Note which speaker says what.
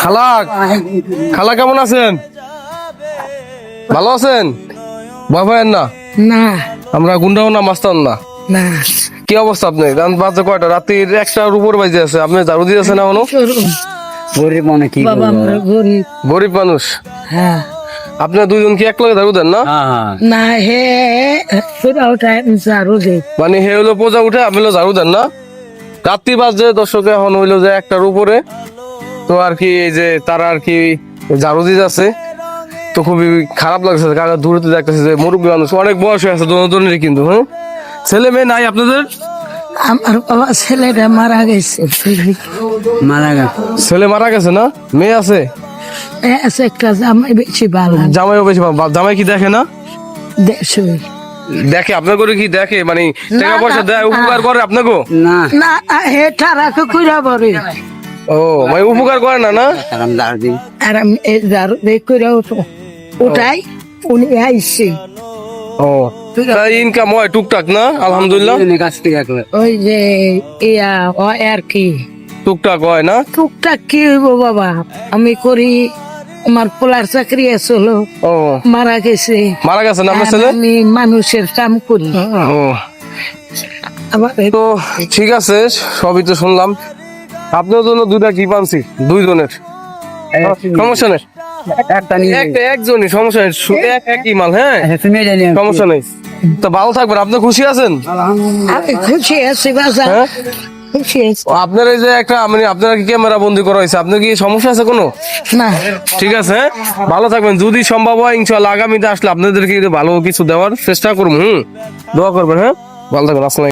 Speaker 1: খালা খালা কেমন আছেন? ভালো আছেন? ভয় পাবেন না,
Speaker 2: না
Speaker 1: আমরা গুন্ডাও না মাস্তান না।
Speaker 2: না
Speaker 1: কি অবস্থা আপনি? রাত বাজে কয়টা? রাত্রির 1টার উপর বাজে আছে, আপনি ঝাড়ু দিয়েছেন এখনো?
Speaker 3: গরিব মানে কি
Speaker 2: বাবা আমরা গরিব।
Speaker 1: গরিব মানুষ।
Speaker 2: হ্যাঁ
Speaker 1: আপনার দুইজন কি এক লগে ঝাড়ু দেন না?
Speaker 2: না হে পুরা ওটা ঝাড়ু দে।
Speaker 1: মানে হে হলো পোজা উঠে, আপনি হলো ঝাড়ু দেন না? রাত্রি বাজে দর্শক এখন হইলো যে 1টার উপরে, তো আর কি এই যে তারা আর কি ঝাড়ু দিয়ে যাচ্ছে, তো খুবই খারাপ লাগছে। কারণ দূরে দেখতেছে যে মুরব্বী মানুষ, অনেক বয়স হয়ে আছে দুজনেরই, কিন্তু হ্যাঁ ছেলে মেয়ে নাই আপনাদের?
Speaker 2: আমার বাবা ছেলেটা মারা গেছে।
Speaker 3: মারা গেছে।
Speaker 1: ছেলে মারা গেছে না? মেয়ে আছে?
Speaker 2: আছে একটা জামাই বেশি ভালো
Speaker 1: জামাইও বেশি জামাই কি দেখে না?
Speaker 2: দেশে
Speaker 1: দেখে আপনার করে কি দেখে? মানে টাকা পয়সা দেয়, উপকার করে আপনাকে?
Speaker 3: না
Speaker 2: না হে তারাকে কইরা বলে
Speaker 1: ও মানে উপকার করে না? না
Speaker 3: কারণ দার্জিলিং
Speaker 2: আর আমি এই ঝাড়ু দে কইরা উঠাই উনি আইছে।
Speaker 1: ও তাই ইনকাম হয় টুকটাক না? আলহামদুলিল্লাহ
Speaker 3: কাছ থেকে একলা
Speaker 2: ওই যে ইয়া ও আর কি
Speaker 1: টুকটাক হয় না?
Speaker 2: টুকটাক কি হইব বাবা, আমি করি। আমার পোলার চাকরি আসলো,
Speaker 1: ও
Speaker 2: মারা গেছে।
Speaker 1: মারা গেছে না আপনার
Speaker 2: আর
Speaker 1: ছেলে?
Speaker 2: আমি মানুষের কাম করি।
Speaker 1: ও
Speaker 2: আমার
Speaker 1: তো ঠিক আছে, সবই তো শুনলাম। আপনার জন্য দুইটা কি পানছি, দুইজনের সমস্যা নেই,
Speaker 3: একটা নিয়ে
Speaker 1: একজনই সমস্যা নেই, একই মাল। হ্যাঁ
Speaker 3: তুমি জানি
Speaker 1: সমস্যা নেই, তো ভালো থাকবেন। আপনি খুশি আছেন?
Speaker 2: আমি খুশি আছি বাজা,
Speaker 1: হ্যাঁ
Speaker 2: খুশি আছি।
Speaker 1: আপনার এই যে একটা মানে আপনার কি ক্যামেরা বন্দি করা হয়েছে, আপনার কি সমস্যা আছে কোনো?
Speaker 2: না
Speaker 1: ঠিক আছে, হ্যাঁ? ভালো থাকবেন। যদি সম্ভব হয় ইনশাআল্লাহ আগামীতে আসলে আপনাদেরকে ভালো কিছু দেওয়ার চেষ্টা করবো। দোয়া করবেন। হ্যাঁ, ভালো থাকবেন। আসসালাম।